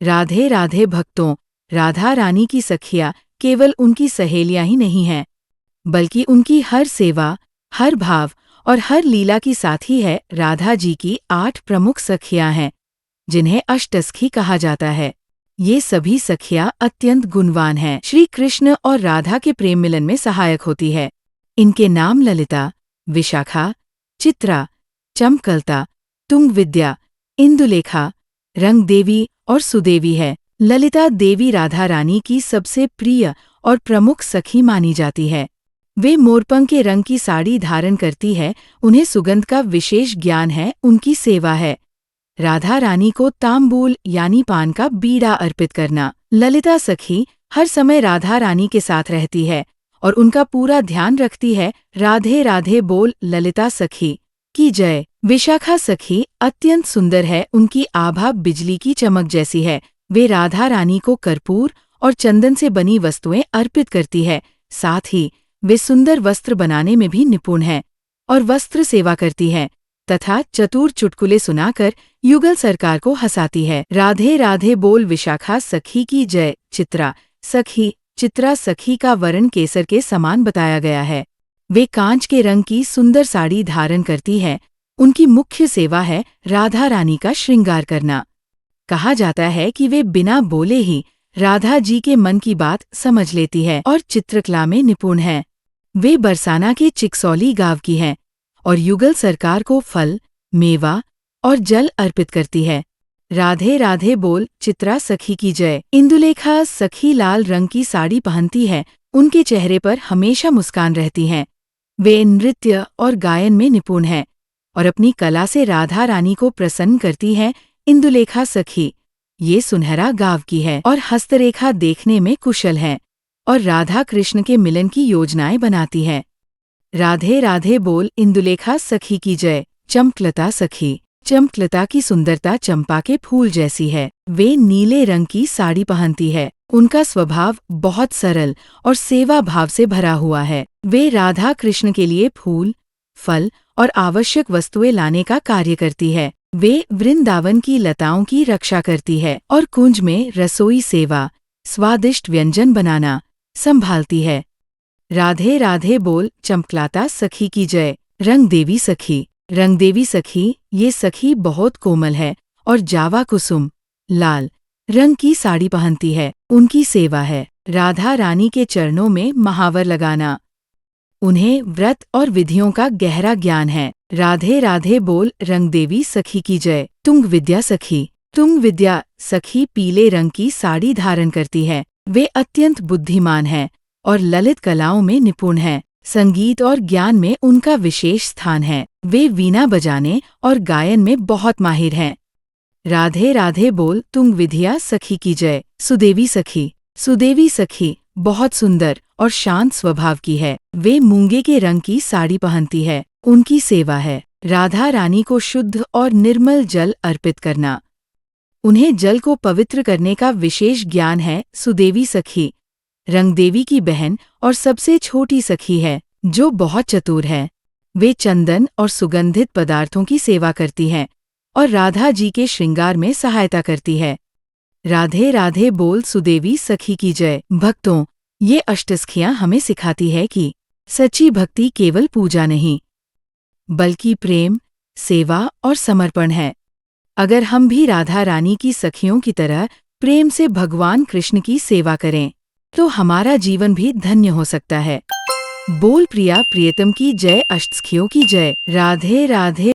राधे राधे भक्तों, राधा रानी की सखियाँ केवल उनकी सहेलियाँ ही नहीं हैं, बल्कि उनकी हर सेवा, हर भाव और हर लीला की साथी है। राधा जी की 8 प्रमुख सखियाँ हैं, जिन्हें अष्टसखी कहा जाता है। ये सभी सखियाँ अत्यंत गुणवान हैं, श्री कृष्ण और राधा के प्रेम मिलन में सहायक होती है। इनके नाम ललिता, विशाखा, चित्रा, चमकलता, तुंगविद्या, इंदुलेखा, रंगदेवी और सुदेवी है। ललिता देवी राधा रानी की सबसे प्रिय और प्रमुख सखी मानी जाती है। वे मोरपंख के रंग की साड़ी धारण करती है, उन्हें सुगंध का विशेष ज्ञान है, उनकी सेवा है राधा रानी को तांबूल यानी पान का बीड़ा अर्पित करना। ललिता सखी हर समय राधा रानी के साथ रहती है और उनका पूरा ध्यान रखती है। राधे राधे बोल ललिता सखी की जय। विशाखा सखी अत्यंत सुंदर है, उनकी आभा बिजली की चमक जैसी है। वे राधा रानी को कर्पूर और चंदन से बनी वस्तुएं अर्पित करती है। साथ ही वे सुंदर वस्त्र बनाने में भी निपुण है और वस्त्र सेवा करती है तथा चतुर चुटकुले सुनाकर युगल सरकार को हंसाती है। राधे राधे बोल विशाखा सखी की जय। चित्रा सखी। चित्रा सखी का वर्ण केसर के समान बताया गया है। वे कांच के रंग की सुंदर साड़ी धारण करती है। उनकी मुख्य सेवा है राधा रानी का श्रृंगार करना। कहा जाता है कि वे बिना बोले ही राधा जी के मन की बात समझ लेती है और चित्रकला में निपुण है। वे बरसाना के चिकसौली गांव की हैं और युगल सरकार को फल, मेवा और जल अर्पित करती है। राधे राधे बोल चित्रा सखी की जय। इंदुलेखा सखी लाल रंग की साड़ी पहनती है, उनके चेहरे पर हमेशा मुस्कान रहती हैं। वे नृत्य और गायन में निपुण हैं और अपनी कला से राधा रानी को प्रसन्न करती हैं। इंदुलेखा सखी ये सुनहरा गांव की है और हस्तरेखा देखने में कुशल है और राधा कृष्ण के मिलन की योजनाएं बनाती है। राधे राधे बोल इंदुलेखा सखी की जय। चमकलता सखी। चमकलता की सुंदरता चंपा के फूल जैसी है। वे नीले रंग की साड़ी पहनती है। उनका स्वभाव बहुत सरल और सेवा भाव से भरा हुआ है। वे राधा कृष्ण के लिए फूल, फल और आवश्यक वस्तुएं लाने का कार्य करती है। वे वृंदावन की लताओं की रक्षा करती है और कुंज में रसोई सेवा, स्वादिष्ट व्यंजन बनाना संभालती है। राधे राधे बोल चमकलाता सखी की जय। रंगदेवी सखी। रंगदेवी सखी ये सखी बहुत कोमल है और जावा कुसुम, लाल रंग की साड़ी पहनती है। उनकी सेवा है राधा रानी के चरणों में महावर लगाना। उन्हें व्रत और विधियों का गहरा ज्ञान है। राधे राधे बोल रंगदेवी सखी की जय। तुंगविद्या सखी। तुंगविद्या सखी पीले रंग की साड़ी धारण करती है। वे अत्यंत बुद्धिमान है और ललित कलाओं में निपुण है। संगीत और ज्ञान में उनका विशेष स्थान है। वे वीणा बजाने और गायन में बहुत माहिर हैं। राधे राधे बोल तुंगविद्या सखी की जय। सुदेवी सखी। सुदेवी सखी बहुत सुंदर और शांत स्वभाव की है। वे मूंगे के रंग की साड़ी पहनती है। उनकी सेवा है राधा रानी को शुद्ध और निर्मल जल अर्पित करना। उन्हें जल को पवित्र करने का विशेष ज्ञान है। सुदेवी सखी रंगदेवी की बहन और सबसे छोटी सखी है, जो बहुत चतुर है। वे चंदन और सुगंधित पदार्थों की सेवा करती हैं और राधा जी के श्रृंगार में सहायता करती है। राधे राधे बोल सुदेवी सखी की जय। भक्तों, ये अष्टसखियां हमें सिखाती है कि सच्ची भक्ति केवल पूजा नहीं, बल्कि प्रेम, सेवा और समर्पण है। अगर हम भी राधा रानी की सखियों की तरह प्रेम से भगवान कृष्ण की सेवा करें, तो हमारा जीवन भी धन्य हो सकता है। बोल प्रिया प्रियतम की जय। अष्टसखियों की जय। राधे राधे।